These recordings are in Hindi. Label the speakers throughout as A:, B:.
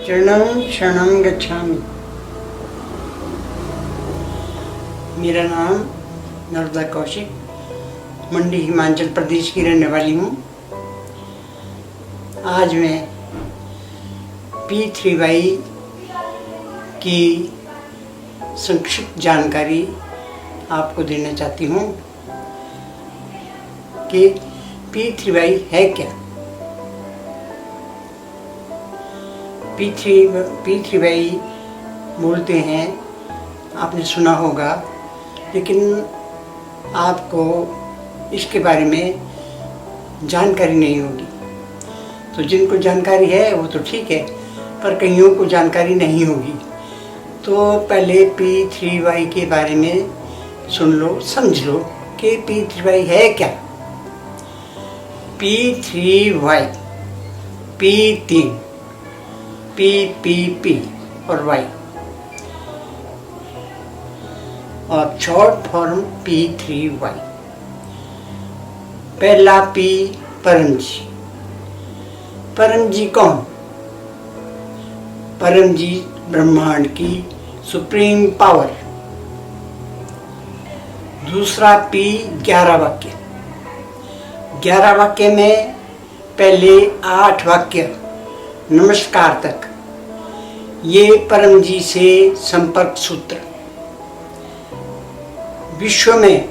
A: चरणं शरणं गच्छामि। मेरा नाम नर्मदा कौशिक, मंडी हिमाचल प्रदेश की रहने वाली हूँ। आज मैं P3Y की संक्षिप्त जानकारी आपको देना चाहती हूँ कि P3Y है क्या। P3Y बोलते हैं, आपने सुना होगा, लेकिन आपको इसके बारे में जानकारी नहीं होगी। तो जिनको जानकारी है वो तो ठीक है, पर कईयों को जानकारी नहीं होगी। तो पहले P3Y के बारे में सुन लो, समझ लो कि P3Y है क्या। P3Y, P 3, P और Y और शॉर्ट फॉर्म P3Y। पहला P, परम जी। परम जी कौन? परम जी ब्रह्मांड की सुप्रीम पावर। दूसरा P, 11 वाक्य। 11 वाक्य में पहले 8 वाक्य नमस्कार तक, ये परम जी से संपर्क सूत्र। विश्व में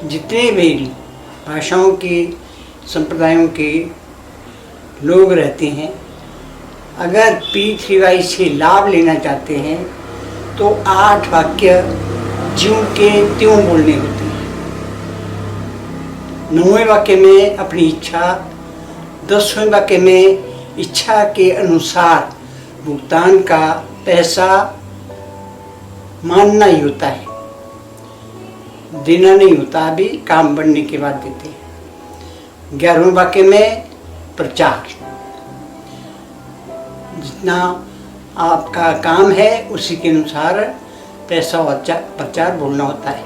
A: जितने भी भाषाओं के संप्रदायों के लोग रहते हैं, अगर P3Y से लाभ लेना चाहते हैं तो 8 वाक्य ज्यों के त्यों बोलने होते हैं। 9वें वाक्य में अपनी इच्छा, 10वें वाक्य में इच्छा के अनुसार भुगतान का पैसा मानना ही होता है, देना नहीं होता। अभी काम बनने के बाद देते हैं। 11वें वाक्य में प्रचार, जितना आपका काम है उसी के अनुसार पैसा और प्रचार बोलना होता है।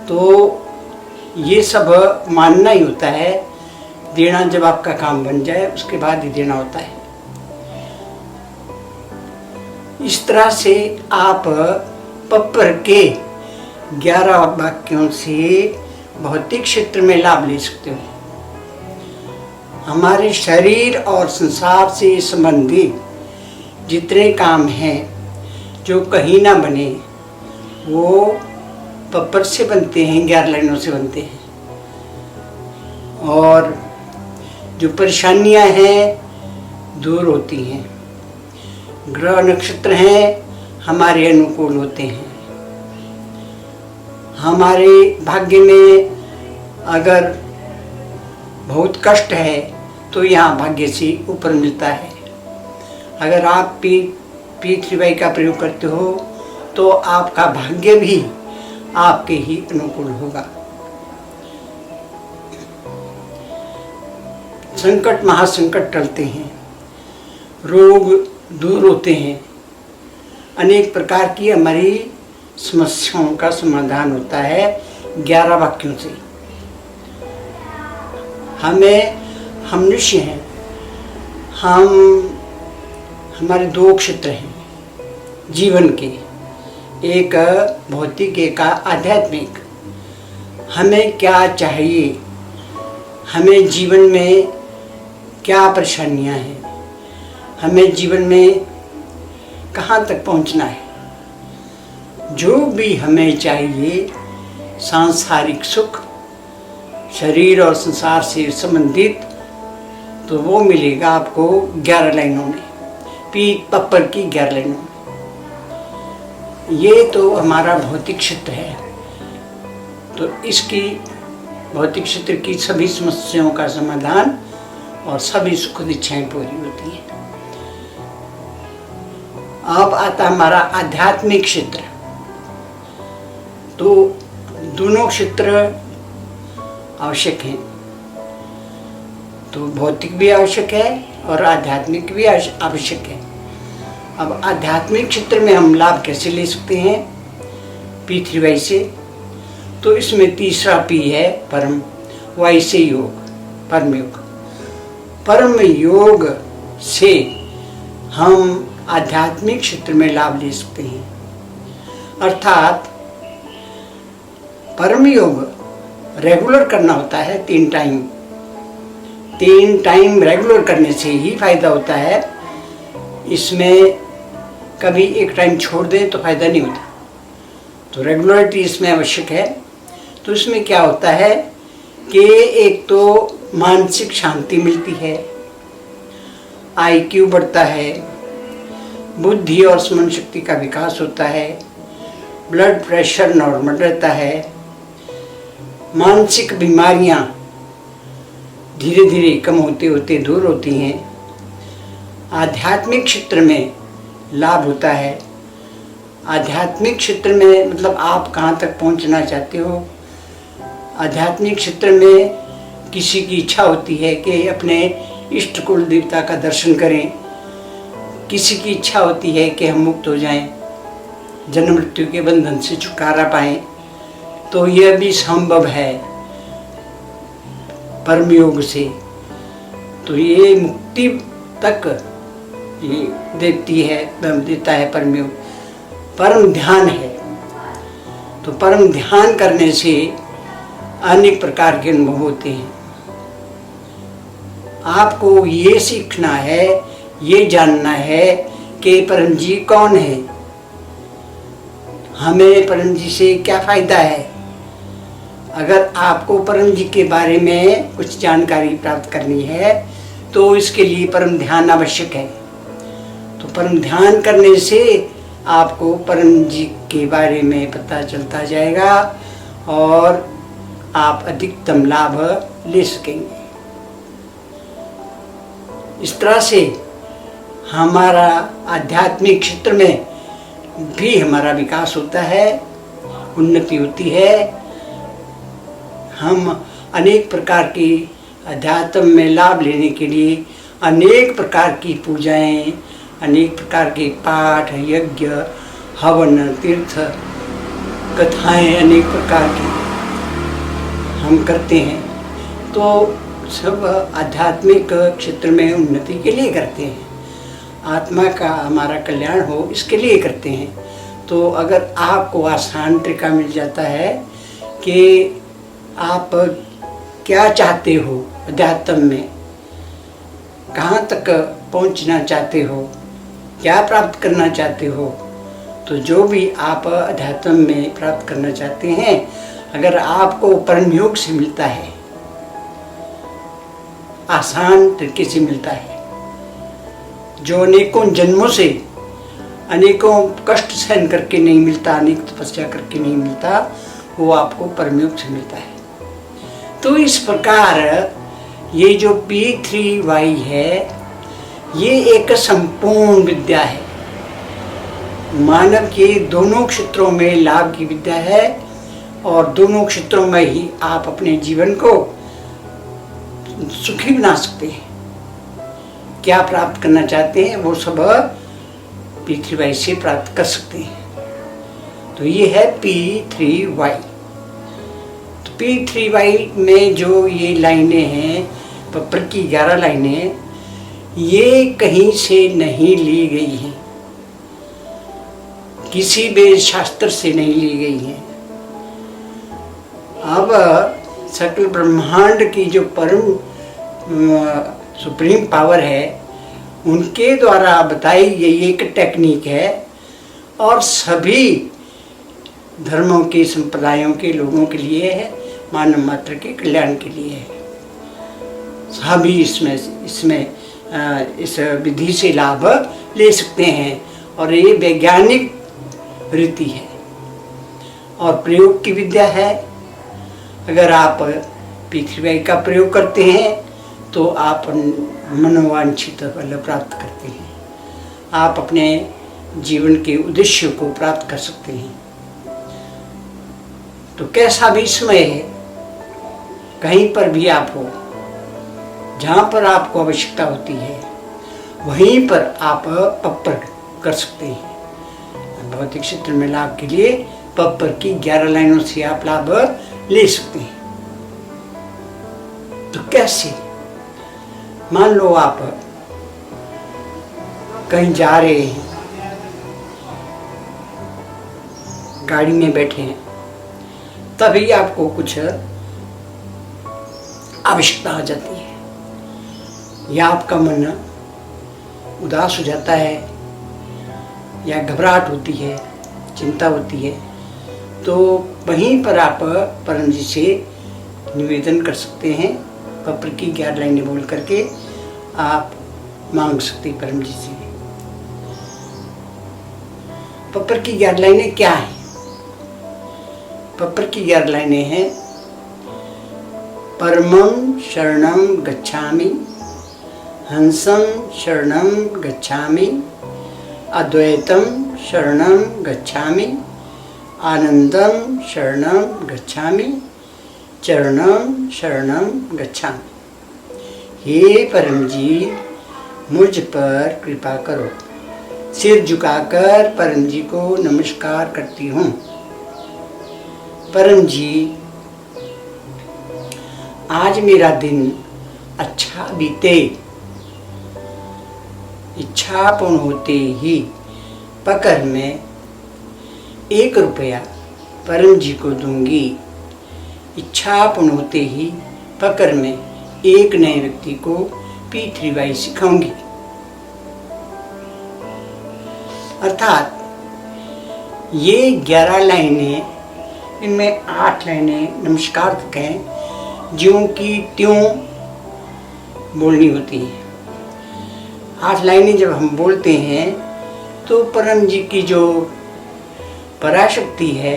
A: तो ये सब मानना ही होता है, देना जब आपका काम बन जाए उसके बाद ही देना होता है। इस तरह से आप पप्पर के 11 वाक्यों से भौतिक क्षेत्र में लाभ ले सकते हो। हमारे शरीर और संसार से संबंधित जितने काम हैं जो कहीं ना बने, वो पप्पर से बनते हैं, 11 लाइनों से बनते हैं। और जो परेशानियां हैं दूर होती हैं। ग्रह नक्षत्र हैं हमारे अनुकूल होते हैं। हमारे भाग्य में अगर बहुत कष्ट है तो यहाँ भाग्य से ऊपर मिलता है। अगर आप P3Y का प्रयोग करते हो तो आपका भाग्य भी आपके ही अनुकूल होगा। संकट महासंकट टलते हैं, रोग दूर होते हैं, अनेक प्रकार की हमारी समस्याओं का समाधान होता है 11 वाक्यों से। हम निश्चय हैं, हमारे 2 क्षेत्र हैं जीवन के, एक भौतिक, एक आध्यात्मिक। हमें क्या चाहिए, हमें जीवन में क्या परेशानियां हैं, हमें जीवन में कहाँ तक पहुँचना है। जो भी हमें चाहिए, सांसारिक सुख, शरीर और संसार से संबंधित, तो वो मिलेगा आपको 11 लाइनों में, पप्पर की 11 लाइनों में। ये तो हमारा भौतिक क्षेत्र है। तो इसकी भौतिक क्षेत्र की सभी समस्याओं का समाधान और सभी सुख इच्छाएं पूरी होती हैं। अब आता हमारा आध्यात्मिक क्षेत्र। तो दोनों क्षेत्र आवश्यक हैं। तो भौतिक भी आवश्यक है और आध्यात्मिक भी आवश्यक है। अब आध्यात्मिक क्षेत्र में हम लाभ कैसे ले सकते हैं P3Y से? तो इसमें तीसरा P है परम, Y से योग, परम योग। परम योग से हम आध्यात्मिक क्षेत्र में लाभ ले सकते हैं। अर्थात परम योग रेगुलर करना होता है, 3 टाइम रेगुलर करने से ही फायदा होता है। इसमें कभी एक टाइम छोड़ दें तो फायदा नहीं होता, तो रेगुलरिटी इसमें आवश्यक है। तो इसमें क्या होता है कि एक तो मानसिक शांति मिलती है, IQ बढ़ता है, बुद्धि और स्मरण शक्ति का विकास होता है, ब्लड प्रेशर नॉर्मल रहता है, मानसिक बीमारियां धीरे धीरे कम होते होते दूर होती हैं, आध्यात्मिक क्षेत्र में लाभ होता है। आध्यात्मिक क्षेत्र में मतलब आप कहाँ तक पहुँचना चाहते हो। आध्यात्मिक क्षेत्र में किसी की इच्छा होती है कि अपने इष्ट कुल देवता का दर्शन करें, किसी की इच्छा होती है कि हम मुक्त हो जाएं, जन्म मृत्यु के बंधन से छुटकारा पाएं, तो यह भी संभव है परम योग से। तो ये मुक्ति तक ये देता है परम योग। परम ध्यान है, तो परम ध्यान करने से अनेक प्रकार के अनुभव होते हैं। आपको ये सीखना है, ये जानना है कि परम जी कौन है, हमें परम जी से क्या फायदा है। अगर आपको परम जी के बारे में कुछ जानकारी प्राप्त करनी है तो इसके लिए परम ध्यान आवश्यक है। तो परम ध्यान करने से आपको परम जी के बारे में पता चलता जाएगा और आप अधिकतम लाभ ले सकेंगे। इस तरह से हमारा आध्यात्मिक क्षेत्र में भी हमारा विकास होता है, उन्नति होती है। हम अनेक प्रकार की अध्यात्म में लाभ लेने के लिए अनेक प्रकार की पूजाएं, अनेक प्रकार के पाठ, यज्ञ, हवन, तीर्थ, कथाएं अनेक प्रकार की हम करते हैं। तो सब आध्यात्मिक क्षेत्र में उन्नति के लिए करते हैं, आत्मा का हमारा कल्याण हो इसके लिए करते हैं। तो अगर आपको आसान तरीका मिल जाता है कि आप क्या चाहते हो, अध्यात्म में कहाँ तक पहुँचना चाहते हो, क्या प्राप्त करना चाहते हो, तो जो भी आप अध्यात्म में प्राप्त करना चाहते हैं अगर आपको परम योग से मिलता है, आसान तरीके से मिलता है, जो अनेकों जन्मों से अनेकों कष्ट सहन करके नहीं मिलता, अनेक तपस्या करके नहीं मिलता, वो आपको परम योग से मिलता है। तो इस प्रकार ये जो P3Y है ये एक संपूर्ण विद्या है, मानव के दोनों क्षेत्रों में लाभ की विद्या है और दोनों क्षेत्रों में ही आप अपने जीवन को सुखी बना सकते हैं। क्या प्राप्त करना चाहते हैं वो सब P3Y से प्राप्त कर सकते हैं। तो ये है P3Y। तो P3Y में जो ये लाइनें हैं, पप्पर की 11 लाइनें, ये कहीं से नहीं ली गई हैं, किसी वेद शास्त्र से नहीं ली गई हैं। अब सकल ब्रह्मांड की जो परम सुप्रीम पावर है उनके द्वारा बताई गई एक टेक्निक है और सभी धर्मों के संप्रदायों के लोगों के लिए है, मानव मात्र के कल्याण के लिए है। सभी इसमें इस विधि से लाभ ले सकते हैं और ये वैज्ञानिक रीति है और प्रयोग की विद्या है। अगर आप P3Y का प्रयोग करते हैं तो आप मनोवांछित फल प्राप्त करते हैं, आप अपने जीवन के उद्देश्य को प्राप्त कर सकते हैं। तो कैसा भी समय है, कहीं पर भी आप हो, जहाँ पर आपको आवश्यकता होती है वहीं पर आप पप्पर कर सकते हैं। भौतिक क्षेत्र में लाभ के लिए पप्पर की 11 लाइनों से आप लाभ ले सकते हैं। तो कैसे, मान लो आप कहीं जा रहे हैं, गाड़ी में बैठे हैं, तभी आपको कुछ आवश्यकता आ जाती है या आपका मन उदास हो जाता है या घबराहट होती है, चिंता होती है, तो वहीं पर आप परम जी से निवेदन कर सकते हैं। पत्र की 11 लाइनें बोल करके आप मांग सकते हैं परम जी से। पत्र की 11 लाइनें क्या हैं? पत्र की 11 लाइनें हैं, परमं शरणं गच्छामि, हंसं शरणं गच्छामि, अद्वैतं शरणं गच्छामि, आनंदं शरणं गच्छामि, चरणं शरणं गच्छामि। हे परम जी, मुझ पर कृपा करो। सिर झुकाकर परम जी को नमस्कार करती हूँ। परम जी, आज मेरा दिन अच्छा बीते। इच्छा पूर्ण होते ही पकड़ में 1 रुपया परम जी को दूंगी। इच्छा पूर्ण होते ही पकड़ में एक नए व्यक्ति को P3Y सिखाऊंगी। अर्थात ये 11 लाइनें, इनमें 8 लाइनें नमस्कार तक हैं, ज्यों की त्यों बोलनी होती है। 8 लाइनें जब हम बोलते हैं तो परम जी की जो पराशक्ति है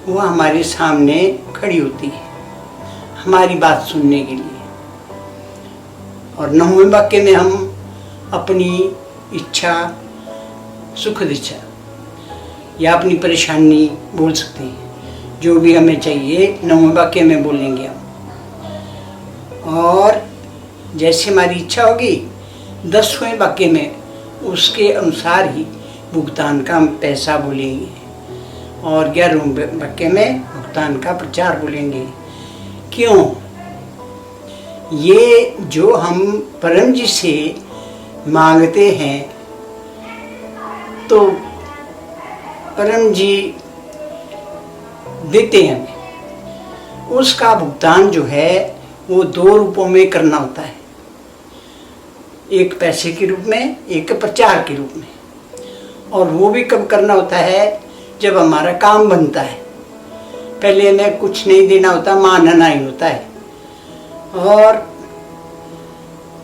A: वो हमारे सामने खड़ी होती है हमारी बात सुनने के लिए। और 9वें वाक्य में हम अपनी इच्छा, सुखद इच्छा या अपनी परेशानी बोल सकते हैं। जो भी हमें चाहिए 9वें वाक्य में बोलेंगे हम। और जैसे हमारी इच्छा होगी 10वें वाक्य में उसके अनुसार ही भुगतान का हम पैसा बोलेंगे और 11वें वाक्य में भुगतान का प्रचार बोलेंगे। क्यों? ये जो हम परम जी से मांगते हैं तो परम जी देते हैं हमें। उसका भुगतान जो है वो 2 रूपों में करना होता है, एक पैसे के रूप में, एक प्रचार के रूप में। और वो भी कब करना होता है? जब हमारा काम बनता है। पहले हमें कुछ नहीं देना होता, मानना ही होता है। और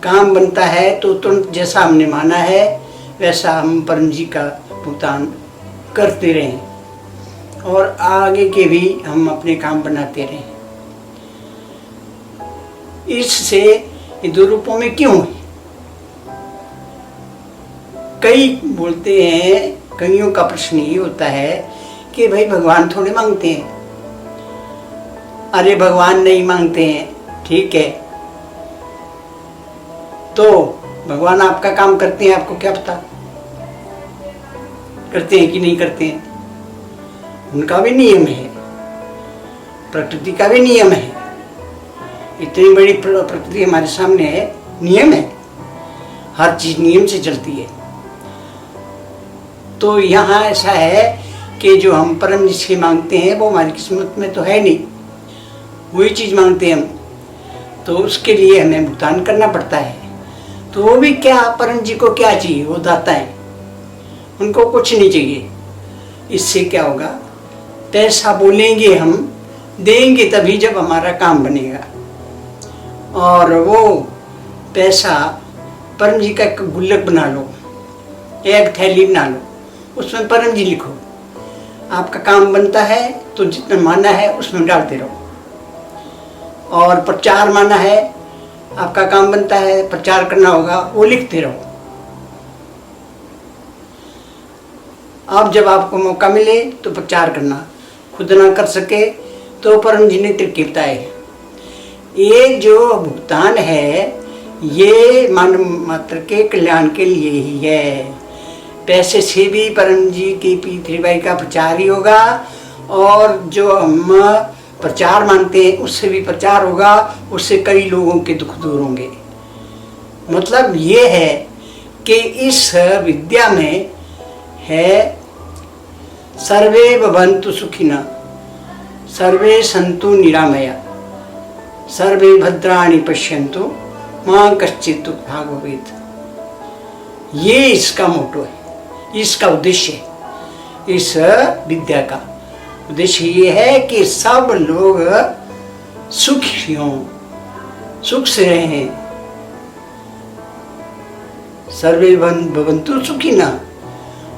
A: काम बनता है तो तुरंत जैसा हमने माना है वैसा हम परम जी का भुगतान करते रहें और आगे के भी हम अपने काम बनाते रहें। इससे ये 2 रूपों में क्यों है? कई बोलते हैं, कईयों का प्रश्न ये होता है कि भाई भगवान थोड़े मांगते हैं। अरे भगवान नहीं मांगते हैं, ठीक है, तो भगवान आपका काम करते हैं, आपको क्या पता करते हैं कि नहीं करते हैं? उनका भी नियम है, प्रकृति का भी नियम है। इतनी बड़ी प्रकृति हमारे सामने है, नियम है, हर चीज नियम से चलती है। तो यहाँ ऐसा है कि जो हम परम जी से मांगते हैं वो हमारी किस्मत में तो है नहीं, वही चीज़ मांगते हैं हम, तो उसके लिए हमें भुगतान करना पड़ता है। तो वो भी क्या, परम जी को क्या चाहिए? वो दाता है, उनको कुछ नहीं चाहिए। इससे क्या होगा? पैसा बोलेंगे हम, देंगे तभी जब हमारा काम बनेगा। और वो पैसा परम जी का एक गुल्लक बना लो, एक थैली बना लो, उसमें परम जी लिखो। आपका काम बनता है तो जितना माना है उसमें डालते रहो। और प्रचार माना है, आपका काम बनता है प्रचार करना होगा, वो लिखते रहो। अब जब आपको मौका मिले तो प्रचार करना, खुद ना कर सके तो परम जी ने तरकीब बताई। ये जो भुगतान है ये मानव मात्र के कल्याण के लिए ही है। पैसे से भी परम जी की P3Y का प्रचार ही होगा, और जो हम प्रचार मानते हैं उससे भी प्रचार होगा, उससे कई लोगों के दुख दूर होंगे। मतलब ये है कि इस विद्या में है सर्वे भवन्तु सुखिनः, सर्वे सन्तु निरामया, सर्वे भद्राणि पश्यन्तु मां कश्चित् दुःखभाग् भवेत्। ये इसका मोटो है, इसका उद्देश्य है। इस विद्या का उद्देश्य ये है कि सब लोग सुखी हों, सुख से रहें। सर्वे भवन्तु सुखिनः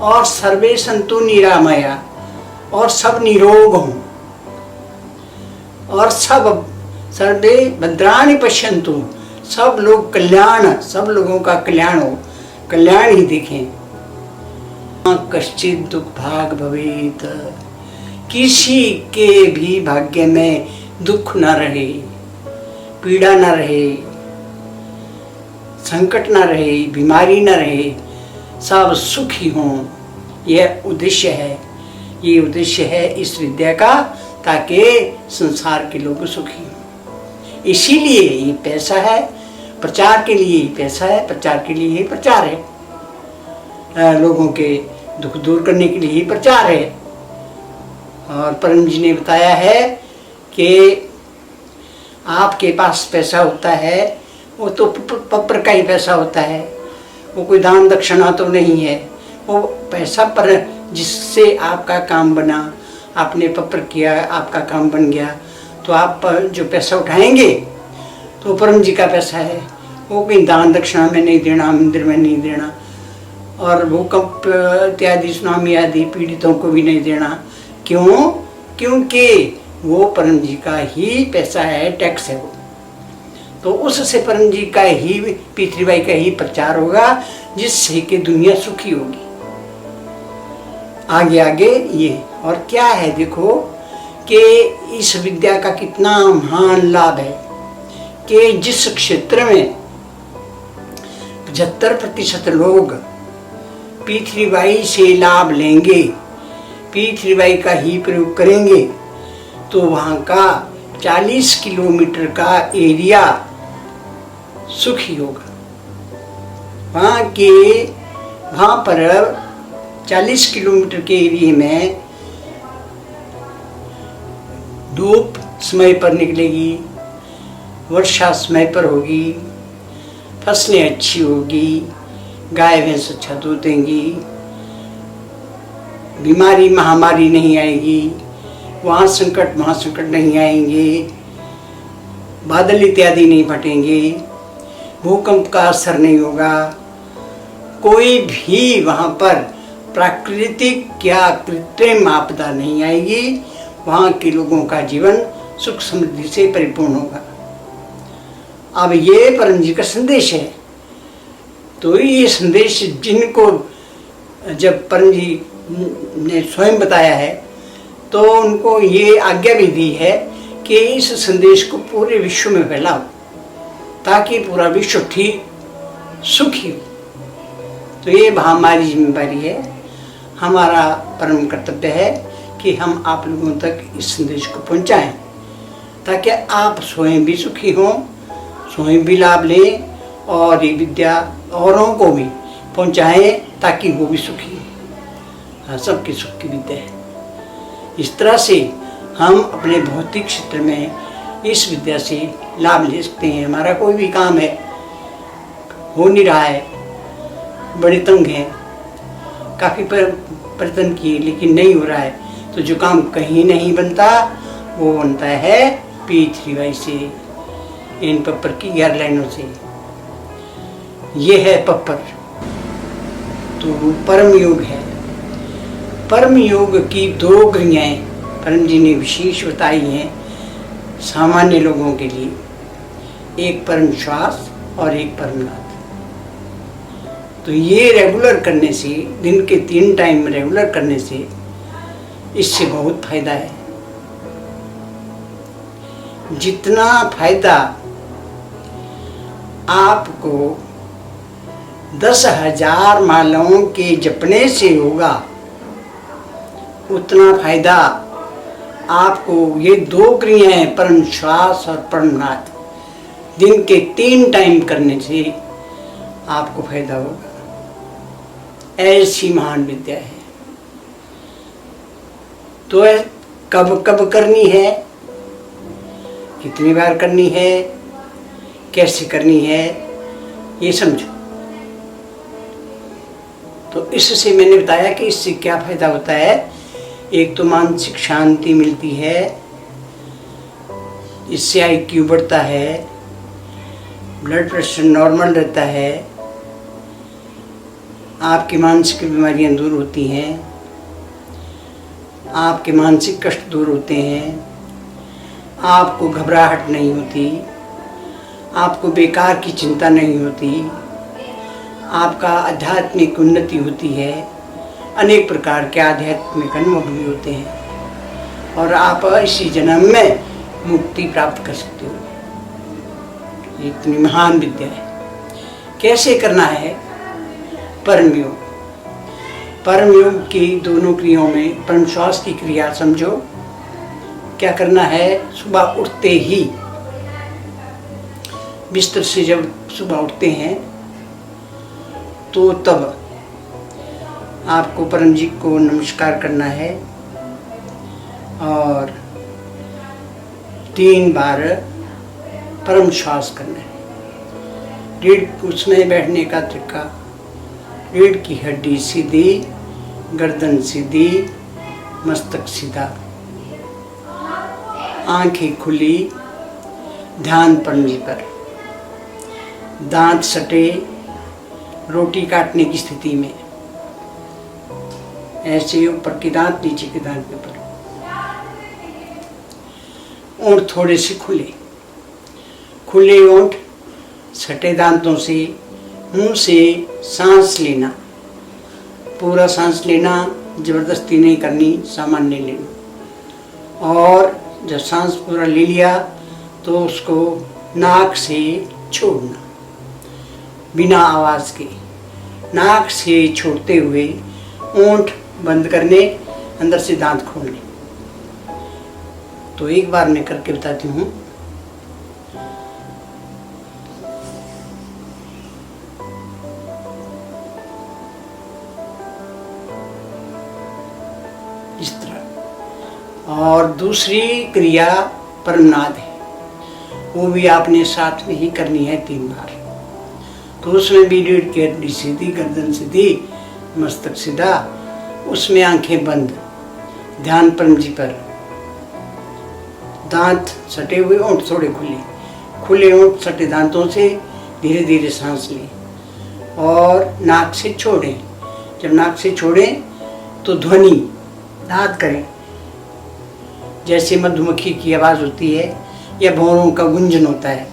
A: और सर्वे सन्तु निरामया, और सब निरोग हों, और सब सर्वे भद्राणि पश्यन्तु, सब लोग कल्याण, सब लोगों का कल्याण हो, कल्याण ही देखें। कश्चित् दुःखभाग् भवेत्, किसी के भी भाग्य में दुख न रहे, पीड़ा न रहे, संकट न रहे, बीमारी न रहे, सब सुखी हों। यह उद्देश्य है, ये उद्देश्य है इस विद्या का, ताकि संसार के लोग सुखी हों। इसीलिए ये पैसा है, प्रचार के लिए पैसा है, प्रचार के लिए ही प्रचार है, लोगों के दुख दूर करने के लिए ही प्रचार है। और परम जी ने बताया है कि आपके पास पैसा होता है वो तो पत्र का ही पैसा होता है, वो कोई दान दक्षिणा तो नहीं है। वो पैसा पर जिससे आपका काम बना, आपने पत्र किया, आपका काम बन गया, तो आप जो पैसा उठाएंगे तो परम जी का पैसा है। वो कोई दान दक्षिणा में नहीं देना, मंदिर में नहीं देना, और भूकंप इत्यादि सुनामी आदि पीड़ितों को भी नहीं देना। क्यों? क्योंकि वो परम जी का ही पैसा है, टैक्स है वो। तो उससे परम जी का ही, पृथ्वीबाई का ही प्रचार होगा, जिससे कि दुनिया सुखी होगी। आगे आगे ये और क्या है, देखो कि इस विद्या का कितना महान लाभ है कि जिस क्षेत्र में 75% लोग पृथ्वीबाई से लाभ लेंगे, पृथ्वीबाई का ही प्रयोग करेंगे, तो वहाँ का 40 किलोमीटर का एरिया सुखी होगा। वहाँ पर 40 किलोमीटर के एरिया में धूप समय पर निकलेगी, वर्षा समय पर होगी, फसलें अच्छी होगी, गाय भैंस अच्छा दूध देंगी, बीमारी महामारी नहीं आएगी, वहाँ संकट महासंकट नहीं आएंगे, बादल इत्यादि नहीं फटेंगे, भूकंप का असर नहीं होगा, कोई भी वहाँ पर प्राकृतिक या कृत्रिम आपदा नहीं आएगी, वहाँ के लोगों का जीवन सुख समृद्धि से परिपूर्ण होगा। अब ये परम जी का संदेश है। तो ये संदेश जिनको जब परम जी ने स्वयं बताया है, तो उनको ये आज्ञा भी दी है कि इस संदेश को पूरे विश्व में फैलाओ, ताकि पूरा विश्व ठीक सुखी हो। तो ये हमारी जिम्मेदारी है, हमारा परम कर्तव्य है कि हम आप लोगों तक इस संदेश को पहुंचाएं, ताकि आप स्वयं भी सुखी हों, स्वयं भी लाभ लें, और ये विद्या औरों को भी पहुंचाएं, ताकि वो भी सुखी हों। सबके सुख की विद्या है। इस तरह से हम अपने भौतिक क्षेत्र में इस विद्या से लाभ ले सकते हैं। हमारा कोई भी काम है, हो नहीं रहा है, बड़े तंग हैं, काफ़ी प्रयत्न किए लेकिन नहीं हो रहा है, तो जो काम कहीं नहीं बनता वो बनता है पृथ्वीबाई से, इन पप्पर की 11 लाइनों से। ये है पप्पर, तो परम योग है। परम योग की 2 क्रियाएं परम जी ने विशेष बताई हैं सामान्य लोगों के लिए, एक परम श्वास और एक परम नाद। तो ये रेगुलर करने से, दिन के 3 टाइम रेगुलर करने से, इससे बहुत फायदा है। जितना फायदा आपको 10,000 मालाओं के जपने से होगा, उतना फायदा आपको ये 2 क्रियाएं परम श्वास और परम नाद दिन के 3 टाइम करने से आपको फायदा होगा। ऐसी महान विद्या है। तो कब कब करनी है, कितनी बार करनी है, कैसे करनी है, ये समझो। तो इससे मैंने बताया कि इससे क्या फायदा होता है। एक तो मानसिक शांति मिलती है, इससे IQ बढ़ता है, ब्लड प्रेशर नॉर्मल रहता है, आपकी मानसिक बीमारियां दूर होती हैं, आपके मानसिक कष्ट दूर होते हैं, आपको घबराहट नहीं होती, आपको बेकार की चिंता नहीं होती, आपका आध्यात्मिक उन्नति होती है, अनेक प्रकार के आध्यात्मिक अनुभव भी होते हैं और आप इसी जन्म में मुक्ति प्राप्त कर सकते हो। इतनी महान विद्या है। कैसे करना है? परम योग। परम योग की दोनों क्रियाओं में परम श्वास की क्रिया समझो। क्या करना है? सुबह उठते ही बिस्तर से जब सुबह उठते हैं तो तब आपको परम जी को नमस्कार करना है और 3 बार परम श्वास करना है। रीढ़ उसमें बैठने का तरीका, रीढ़ की हड्डी सीधी, गर्दन सीधी, मस्तक सीधा, आंखें खुली, ध्यान पड़ने पर, दांत सटे, रोटी काटने की स्थिति में, ऐसे ऊपर के दांत नीचे के दांत के ऊपर, ओंठ थोड़े से खुले, खुले ओंठ, सटे दांतों से मुंह से सांस लेना, पूरा सांस लेना, जबरदस्ती नहीं करनी, सामान्य लेना। और जब सांस पूरा ले लिया तो उसको नाक से छोड़ना, बिना आवाज़ के, नाक से छोड़ते हुए ओंठ बंद करने, अंदर से दांत खोलने। तो एक बार मैं करके बताती हूँ। इस तरह। और दूसरी क्रिया परमनाद है, वो भी आपने साथ में ही करनी है 3 बार। तो उसमें भी रीढ़ की हड्डी सीधी, गर्दन सीधी, मस्तक सीधा, उसमें आंखें बंद, ध्यान परम जी पर, दांत सटे हुए, ओंठ थोड़े खुले, खुले ओंठ सटे दांतों से धीरे धीरे सांस लें और नाक से छोड़ें। जब नाक से छोड़ें तो ध्वनि नाद करें, जैसे मधुमक्खी की आवाज़ होती है या भौरों का गुंजन होता है,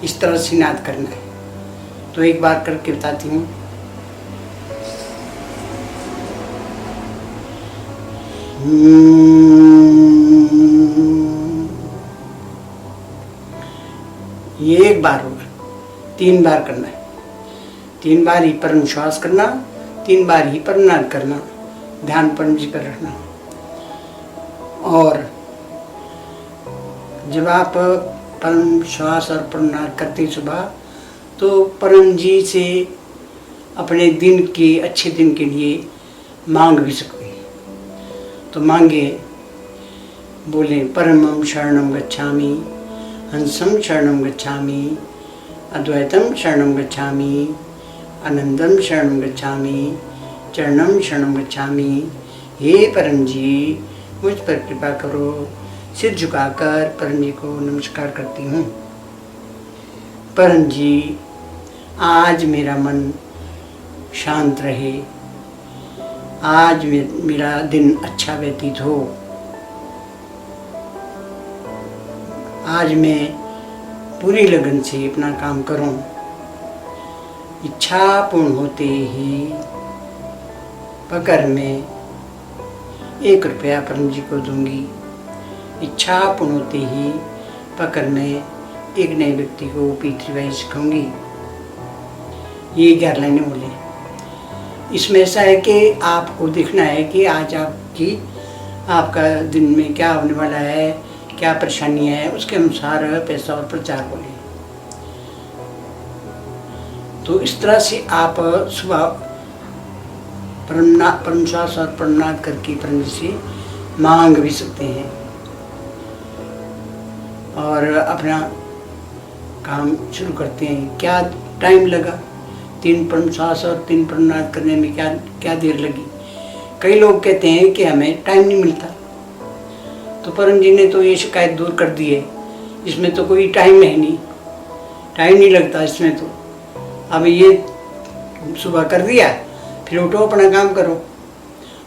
A: इस तरह से नाद करना है। तो एक बार करके बताती हूँ। ये एक बार होगा, 3 बार करना है। 3 बार ही परम श्वास करना, 3 बार ही परमनाद करना, ध्यान परम जी पर रखना। और जब आप परम श्वास और परमनाद करते सुबह, तो परम जी से अपने दिन के, अच्छे दिन के लिए मांग भी सकते हैं। तो मांगे, बोले परमं शरणं गच्छामि, हंसं शरणं गच्छामि, अद्वैतं शरणं गच्छामि, आनंदं शरणं गच्छामि, चरणं शरणं गच्छामि। हे परम जी, मुझ पर कृपा करो। सिर झुकाकर परम जी को नमस्कार करती हूँ। परम जी, आज मेरा मन शांत रहे, आज मेरा दिन अच्छा व्यतीत हो, आज मैं पूरी लगन से अपना काम करूं। इच्छा पूर्ण होते ही पकड़ में 1 रुपया परम जी को दूंगी। इच्छा पूर्ण होते ही पकड़ में एक नए व्यक्ति को पीतृवाई सिखाऊंगी। ये 11 लाइनें बोले। इसमें ऐसा है कि आपको देखना है कि आज आपका दिन में क्या होने वाला है, क्या परेशानी है, उसके अनुसार पैसा और प्रचार बोले। तो इस तरह से आप सुबह परम श्वास और प्रणनाद करके परम जी से मांग भी सकते हैं और अपना काम शुरू करते हैं। क्या टाइम लगा 3 परम श्वास और 3 प्रणनाद करने में, क्या देर लगी। कई लोग कहते हैं कि हमें टाइम नहीं मिलता, तो परम जी ने तो ये शिकायत दूर कर दी है, इसमें तो कोई टाइम है नहीं, टाइम नहीं लगता इसमें तो। अब ये सुबह कर दिया, फिर उठो अपना काम करो,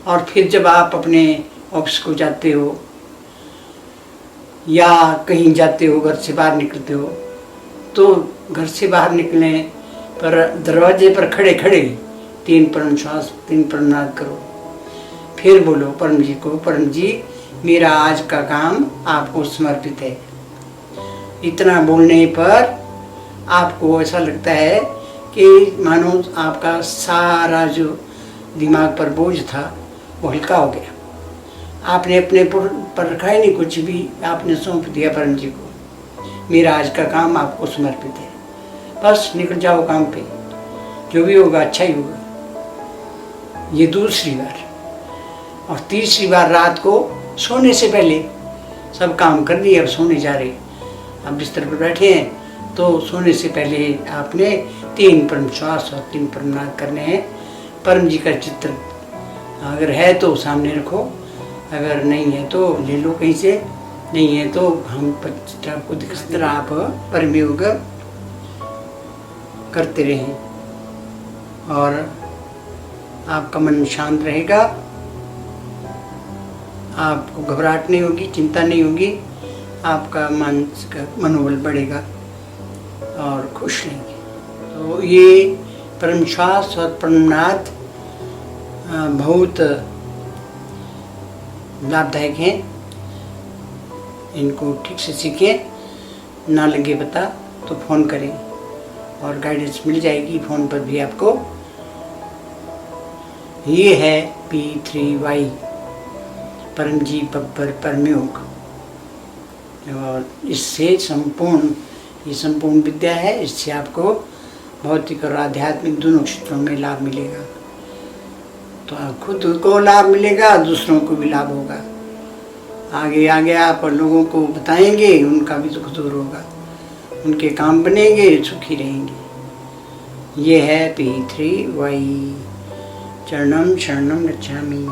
A: और फिर जब आप अपने ऑफिस को जाते हो या कहीं जाते हो, घर से बाहर निकलते हो, तो घर से बाहर निकलने पर दरवाजे पर खड़े खड़े 3 परम श्वास 3 प्रणनाद करो, फिर बोलो परम जी को, परम जी मेरा आज का काम आपको समर्पित है। इतना बोलने पर आपको ऐसा लगता है कि मानो आपका सारा जो दिमाग पर बोझ था वो हल्का हो गया। आपने अपने पर रखा ही नहीं, कुछ भी आपने सौंप दिया परम जी को, मेरा आज का काम आपको समर्पित है, बस निकल जाओ काम पे, जो भी होगा अच्छा ही होगा। ये दूसरी बार। और तीसरी बार रात को सोने से पहले सब काम कर दिए, अब सोने जा रहे, अब बिस्तर पर बैठे हैं, तो सोने से पहले आपने 3 परम श्वास और 3 प्रणनाद करने हैं। परम जी का चित्र अगर है तो सामने रखो, अगर नहीं है तो ले लो कहीं से, नहीं है तो हम चित्र आपको दिख तरह आप परम योग करते रहें और आपका मन शांत रहेगा, आपको घबराहट नहीं होगी, चिंता नहीं होगी, आपका मानसिक मनोबल बढ़ेगा और खुश रहेंगे। तो ये परम श्वास और प्रणनाद बहुत लाभदायक हैं, इनको ठीक से सीखें। ना लगे पता तो फ़ोन करें और गाइडेंस मिल जाएगी फ़ोन पर भी आपको। ये है P3Y परम जी बब्बर परम योग, और इससे ये संपूर्ण विद्या है, इससे आपको भौतिक और आध्यात्मिक दोनों क्षेत्रों में लाभ मिलेगा। तो खुद को लाभ मिलेगा, दूसरों को भी लाभ होगा। आगे आगे आप लोगों को बताएंगे, उनका भी दुख दूर होगा, उनके काम बनेंगे, सुखी रहेंगे। ये है P3Y। चरणम शरणम गच्छामि।